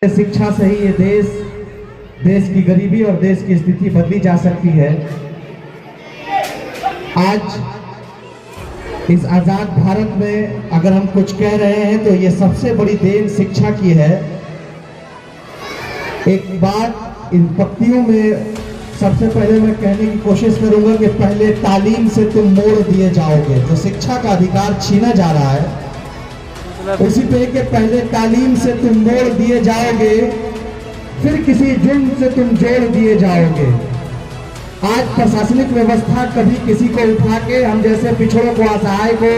शिक्षा से ही ये देश की गरीबी और देश की स्थिति बदली जा सकती है। आज इस आजाद भारत में अगर हम कुछ कह रहे हैं तो ये सबसे बड़ी देन शिक्षा की है। एक बात इन पंक्तियों में सबसे पहले मैं कहने की कोशिश करूंगा कि पहले तालीम से तुम मोड़ दिए जाओगे। जो शिक्षा का अधिकार छीना जा रहा है उसी पे कि पहले तालीम से तुम मोड़ दिए जाओगे, फिर किसी जुर्म से तुम जोड़ दिए जाओगे। आज प्रशासनिक व्यवस्था कभी किसी को उठा के हम जैसे पिछड़ों को, असहाय को,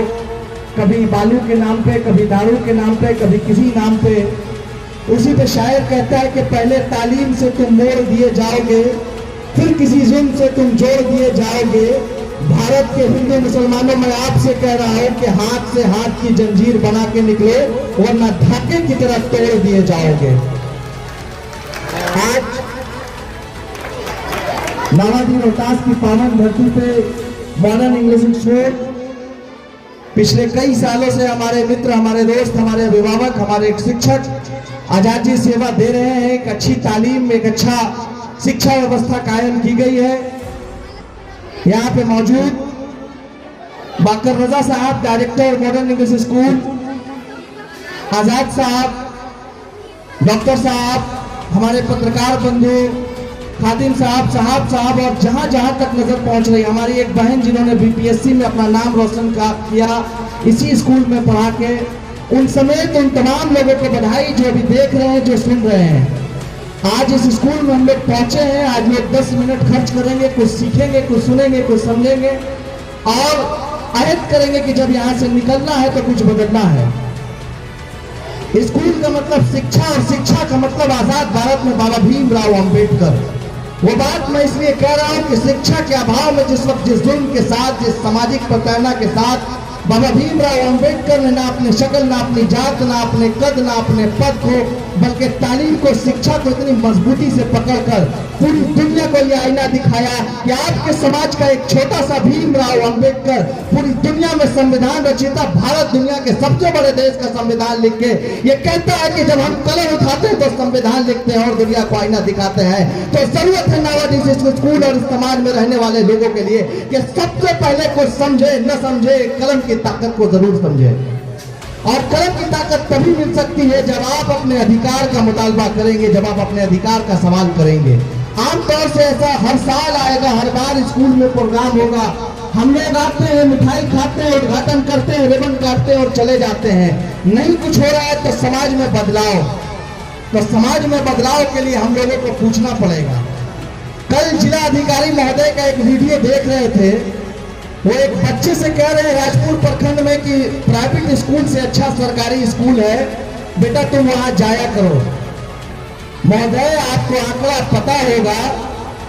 कभी बालू के नाम पे, कभी दारू के नाम पे, कभी किसी नाम पे, उसी पे शायर कहता है कि पहले तालीम से तुम मोड़ दिए जाओगे, फिर किसी जुर्म से तुम जोड़ दिए जाओगे। भारत के हिंदू मुसलमानों में आपसे कह रहा हूं कि हाथ से हाथ की जंजीर बना के निकले, वरना धागे की तरह तोड़ दिए जाओगे। आज नावाडी रोहतास की पावन धरती पे मॉडर्न इंग्लिश स्कूल पिछले कई सालों से हमारे मित्र, हमारे दोस्त, हमारे अभिभावक, हमारे शिक्षक आजादी सेवा दे रहे हैं। एक अच्छी तालीम, एक अच्छा शिक्षा व्यवस्था कायम की गई है। यहाँ पे मौजूद बाकर रजा साहब, डायरेक्टर मॉडर्न इंग्लिश स्कूल, आजाद साहब, डॉक्टर साहब, हमारे पत्रकार बंधु, खादिम साहब और जहां जहां तक नजर पहुंच रही, हमारी एक बहन जिन्होंने बीपीएससी में अपना नाम रोशन किया इसी स्कूल में पढ़ा के, उन समेत उन तमाम लोगों को बधाई जो अभी देख रहे हैं, जो सुन रहे हैं। आज इस स्कूल में हम लोग पहुंचे हैं। आज लोग 10 मिनट खर्च करेंगे, कुछ सीखेंगे, कुछ सुनेंगे, कुछ समझेंगे और अहद करेंगे कि जब यहाँ से निकलना है तो कुछ बदलना है। स्कूल का मतलब शिक्षा, और शिक्षा का मतलब आजाद भारत में बाबा भीमराव अंबेडकर। वो बात मैं इसलिए कह रहा हूँ कि शिक्षा के अभाव में जिस वक्त, जिस जुल्म के साथ, जिस सामाजिक प्रताड़ना के साथ बाबा भीमराव अंबेडकर ने ना अपनी शक्ल, ना अपनी जात, ना अपने कद, ना अपने पद को, बल्कि तालीम को, शिक्षा को इतनी मजबूती से पकड़कर पूरी दुनिया को यह आईना दिखाया कि आपके समाज का एक छोटा सा भीमराव अंबेडकर पूरी दुनिया में संविधान रचयिता, भारत दुनिया के सबसे बड़े देश का संविधान लिख के ये कहता है कि जब हम कलम उठाते हैं तो संविधान लिखते हैं और दुनिया को आईना दिखाते हैं। तो जरूरत है नावाडी स्कूल और इस समाज में रहने वाले लोगों के लिए कि सबसे पहले कुछ समझे, न समझे, कलम की ताकत को जरूर समझे। और कलम की ताकत तभी मिल सकती है जब आप अपने अधिकार का मुतालबा करेंगे, जब आप अपने अधिकार का सवाल करेंगे। आमतौर से ऐसा हर साल आएगा, हर बार स्कूल में प्रोग्राम होगा, हम लोग आते हैं, मिठाई खाते हैं, उद्घाटन करते हैं, रिबन काटते हैं और चले जाते हैं। नहीं कुछ हो रहा है तो समाज में बदलाव, तो समाज में बदलाव के लिए हम लोगों को पूछना पड़ेगा। कल जिला अधिकारी महोदय का एक वीडियो देख रहे थे। वो एक बच्चे से कह रहे हैं राजपुर प्रखंड में कि प्राइवेट स्कूल से अच्छा सरकारी स्कूल है, बेटा तुम वहां जाया करो। महोदय, आपको आंकड़ा पता होगा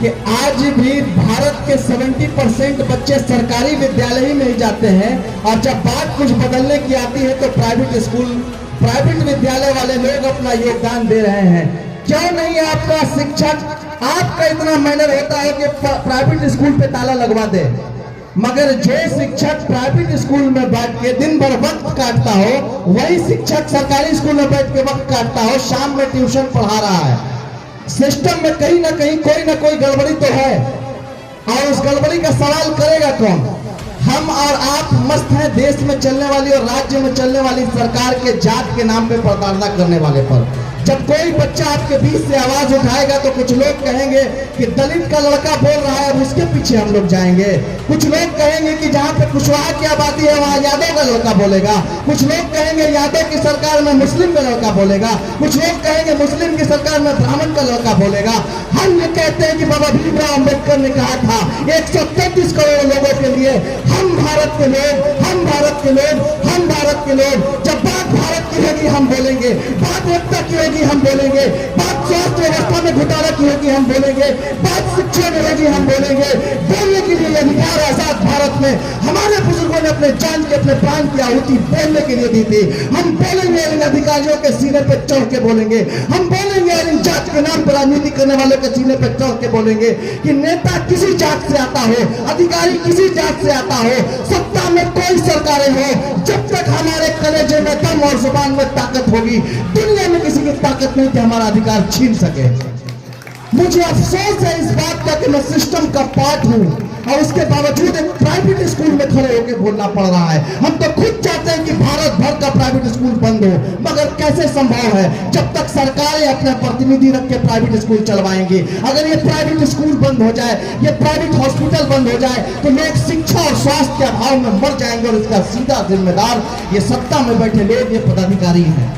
कि आज भी भारत के 70% बच्चे सरकारी विद्यालय ही नहीं जाते हैं, और जब बात कुछ बदलने की आती है तो प्राइवेट स्कूल, प्राइवेट विद्यालय वाले लोग अपना योगदान दे रहे हैं। क्यों नहीं आपका शिक्षक, आपका इतना मैनर होता है कि प्राइवेट स्कूल पे ताला लगवा दे, मगर जो शिक्षक प्राइवेट स्कूल में बैठ के दिन भर वक्त काटता हो, वही शिक्षक सरकारी स्कूल में बैठ के वक्त काटता हो, शाम में ट्यूशन पढ़ा रहा है। सिस्टम में कहीं ना कहीं कोई ना कोई गड़बड़ी तो है, और उस गड़बड़ी का सवाल करेगा कौन? हम और आप मस्त हैं देश में चलने वाली और राज्य में चलने वाली सरकार के जात के नाम पे प्रताड़ना करने वाले पर। जब कोई बच्चा आपके बीच से आवाज उठाएगा तो कुछ लोग कहेंगे कि दलित का लड़का बोल रहा है, अब उसके पीछे हम लोग जाएंगे। कुछ लोग कहेंगे कि जहाँ पे कुशवाहा की आबादी है वहाँ यादव का लड़का बोलेगा। कुछ लोग कहेंगे यादव की सरकार में मुस्लिम का लड़का बोलेगा। कुछ लोग कहेंगे मुस्लिम की सरकार में ब्राह्मण का लड़का बोलेगा। हम ये कहते हैं कि बाबा भीमराव अंबेडकर ने कहा था 133 करोड़ लोगों के लिए, हम भारत के लोग, हम भारत के लोग, हम भारत के लोग। जब बात भारत की होगी हम बोलेंगे, बात एकता की होगी हम बोलेंगे, बात स्वास्थ्य व्यवस्था में घोटाला की होगी हम बोलेंगे, बात शिक्षा में होगी हम बोलेंगे। बोलने के लिए अधिकार आजाद भारत में हमारे बुजुर्गों ने अपने जान के, अपने प्राण की आहुति बोलने के लिए दी थी। हम बोलेंगे, इन अधिकारियों के सीने पे चढ़ के बोलेंगे। हम बोलेंगे, इन जात के नाम पर राजनीति करने वालों के सीने पे चढ़ के बोलेंगे कि नेता किसी जात से आता हो, अधिकारी किसी जात से आता हो, सत्ता में कोई सरकारें हो, जब तक हमारे कलेजे में दम और जुबान मुसलमान में ताकत होगी, दुनिया में किसी की ताकत नहीं कि हमारा अधिकार छीन सके। मुझे अफसोस है इस बात का कि मैं सिस्टम का पार्ट हूं और उसके बावजूद एक प्राइवेट स्कूल में खड़े होकर बोलना पड़ रहा है। हम तो खुद चाहते हैं कि भारत भर का प्राइवेट स्कूल बंद हो, मगर कैसे संभव है जब तक सरकारें अपने प्रतिनिधि रख के प्राइवेट स्कूल चलवाएंगे। अगर ये प्राइवेट स्कूल बंद हो जाए, ये प्राइवेट हॉस्पिटल बंद हो जाए, तो लोग शिक्षा और स्वास्थ्य के अभाव में मर जाएंगे और इसका सीधा जिम्मेदार ये सत्ता में बैठे लोग, ये पदाधिकारी हैं।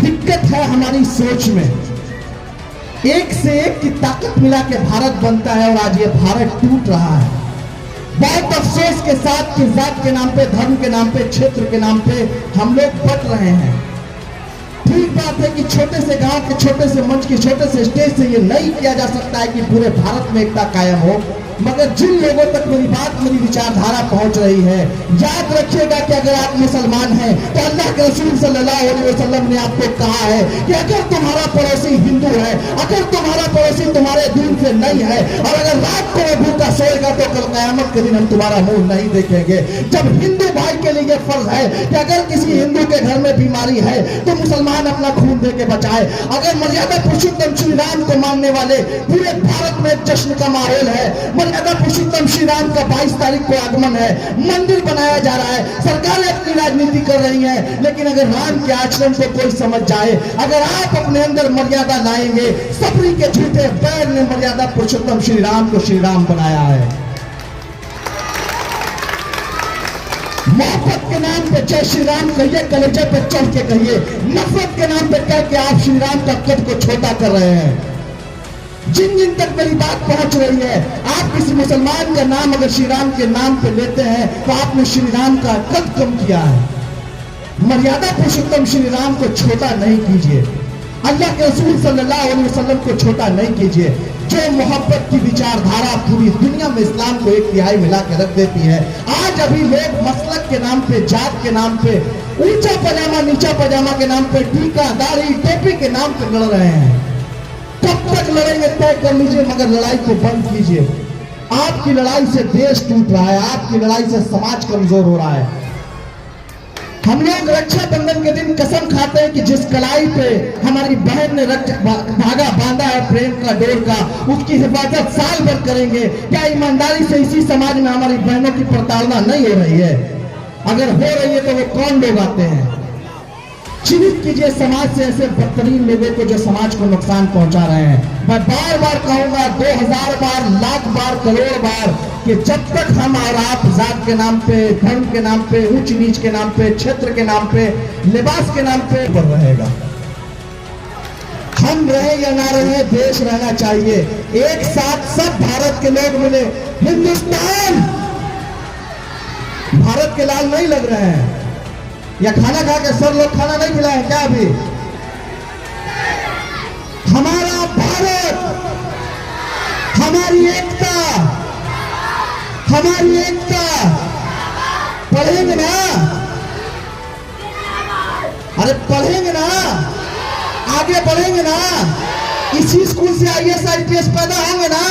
दिक्कत है हमारी सोच में। एक से एक की ताकत मिला के भारत बनता है और आज ये भारत टूट रहा है। बहुत अफसोस के साथ कि जात के नाम पे, धर्म के नाम पे, क्षेत्र के नाम पे हम लोग बट रहे हैं। ठीक बात है कि छोटे से गांव के छोटे से मंच के छोटे से स्टेज से ये नहीं किया जा सकता है कि पूरे भारत में एकता कायम हो, मगर जिन लोगों तक मेरी बात, मेरी विचारधारा पहुंच रही है, याद रखिएगा कि अगर आप मुसलमान हैं तो अल्लाह के रसूल सल्लल्लाहु अलैहि वसल्लम ने आपको कहा है कि अगर तुम्हारा पड़ोसी हिंदू है, अगर तुम्हारा पड़ोसी तुम्हारे दीन से नहीं है और अगर रात को भूखा सोएगा तो कल कयामत के दिन हम तुम्हारा मुंह नहीं देखेंगे। जब हिंदू भाई के लिए फर्ज है कि अगर किसी हिंदू के घर में बीमारी है तो मुसलमान अपना खून दे के बचाए। अगर मर्यादा पुरुषोत्तम श्री राम को मानने वाले पूरे भारत में जश्न का माहौल है, मर्यादा पुरुषोत्तम श्री राम का 22 तारीख को आगमन है, मंदिर बनाया जा रहा है, सरकारें अपनी राजनीति कर रही हैं, लेकिन अगर राम के आचरण को कोई समझ जाए, अगर आप अपने अंदर मर्यादा लाएंगे, सबरी के झूठे बैर ने मर्यादा पुरुषोत्तम श्री राम को श्री राम बनाया है। मोहब्बत के नाम पे जय श्री राम कहिए, कलेजे पे चढ़ के कहिए, नफरत के नाम पे कह के आप श्री राम का कद को छोटा कर रहे हैं। जिन जिन तक मेरी बात पहुंच रही है, आप किसी मुसलमान का नाम अगर श्री राम के नाम पे लेते हैं तो आपने श्री राम का कद कम किया है। मर्यादा पुरुषोत्तम श्री राम को छोटा नहीं कीजिए, अल्लाह के रसूल सल्लल्लाहु अलैहि वसल्लम को छोटा नहीं कीजिए। जो मोहब्बत की विचारधारा पूरी दुनिया में इस्लाम को एक तिहाई मिला के रख देती है, आज अभी लोग मसलक के नाम पे, जात के नाम पे, ऊंचा पजामा नीचा पजामा के नाम पे, टीका दाढ़ी टोपी के नाम पे लड़ रहे हैं। कब तक लड़ेंगे तय कर लीजिए, मगर लड़ाई को बंद कीजिए। आपकी लड़ाई से देश टूट रहा है, आपकी लड़ाई से समाज कमजोर हो रहा है। हम लोग रक्षाबंधन के दिन कसम खाते हैं कि जिस कलाई पे हमारी बहन ने धागा बांधा है प्रेम का, डोर का, उसकी हिफाजत साल भर करेंगे। क्या ईमानदारी से इसी समाज में हमारी बहनों की प्रताड़ना नहीं हो रही है? अगर हो रही है तो वो कौन लोग आते हैं? चिन्हित कीजिए समाज से ऐसे बदतरीन लोगों को जो समाज को नुकसान पहुंचा रहे हैं। मैं बार बार कहूंगा, 2000 बार, लाख बार, करोड़ बार, कि जब तक हम और आप जात के नाम पे, धर्म के नाम पे, ऊंच नीच के नाम पे, क्षेत्र के नाम पे, लिबास के नाम पे पर रहेगा। हम रहे या ना रहे, देश रहना चाहिए। एक साथ सब भारत के लोग मिले, हिंदुस्तान। भारत के लाल नहीं लग रहे हैं या खाना खा के सर लोग खाना नहीं खिलाए क्या? अभी हमारा भारत, हमारी एकता, हमारी एकता। पढ़ेंगे ना? अरे पढ़ेंगे ना, आगे बढ़ेंगे ना, इसी स्कूल से IAS IPS पैदा होंगे ना,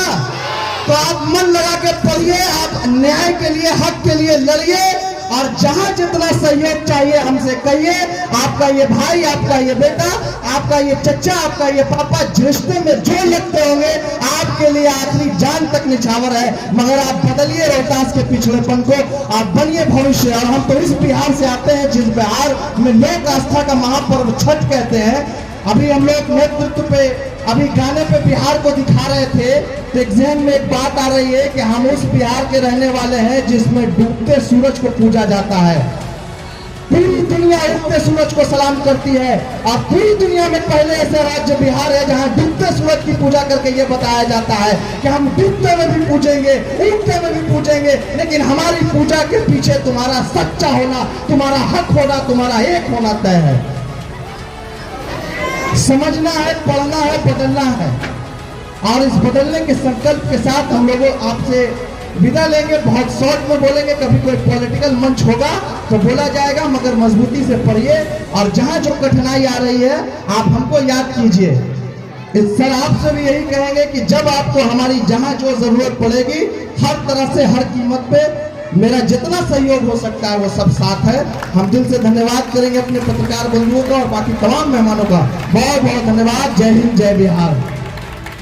तो आप मन लगा के पढ़िए, आप न्याय के लिए, हक के लिए लड़िए, और जहां जितना सहयोग चाहिए हमसे कहिए। आपका ये भाई, आपका ये बेटा, आपका ये चचा, आपका ये पापा, रिश्ते में जो लगते होंगे आपके लिए आखिरी जान तक निछावर है। मगर आप बदलिए रोहतास के पिछड़ेपन को, आप बनिए भविष्य। और हम तो इस बिहार से आते हैं जिस बिहार में लोक आस्था का महापर्व छठ कहते हैं। अभी हम लोग नेतृत्व पे, अभी गाने पे बिहार को दिखा रहे थे, तो एग्जाम में एक बात आ रही है कि हम उस बिहार के रहने वाले हैं जिसमें डूबते सूरज को पूजा जाता है। पूरी दुनिया उगते सूरज को सलाम करती है, और पूरी दुनिया में पहले ऐसा राज्य बिहार है जहां डूबते सूरज की पूजा करके ये बताया जाता है कि हम डूबते में भी पूजेंगे, उगते में भी पूजेंगे, लेकिन हमारी पूजा के पीछे तुम्हारा सच्चा होना, तुम्हारा हक होना, तुम्हारा एक होना तय है। समझना है, पढ़ना है, बदलना है, और इस बदलने के संकल्प के साथ हम लोग आपसे विदा लेंगे। बहुत शॉर्ट में बोलेंगे, कभी कोई पॉलिटिकल मंच होगा तो बोला जाएगा, मगर मजबूती से पढ़िए, और जहां जो कठिनाई आ रही है आप हमको याद कीजिए। सर आपसे भी यही कहेंगे कि जब आपको हमारी जहां जो जरूरत पड़ेगी, हर तरह से, हर कीमत पे मेरा जितना सहयोग हो सकता है वो सब साथ है। हम दिल से धन्यवाद करेंगे अपने पत्रकार बंधुओं का और बाकी तमाम मेहमानों का। बहुत बहुत धन्यवाद। जय हिंद, जय बिहार।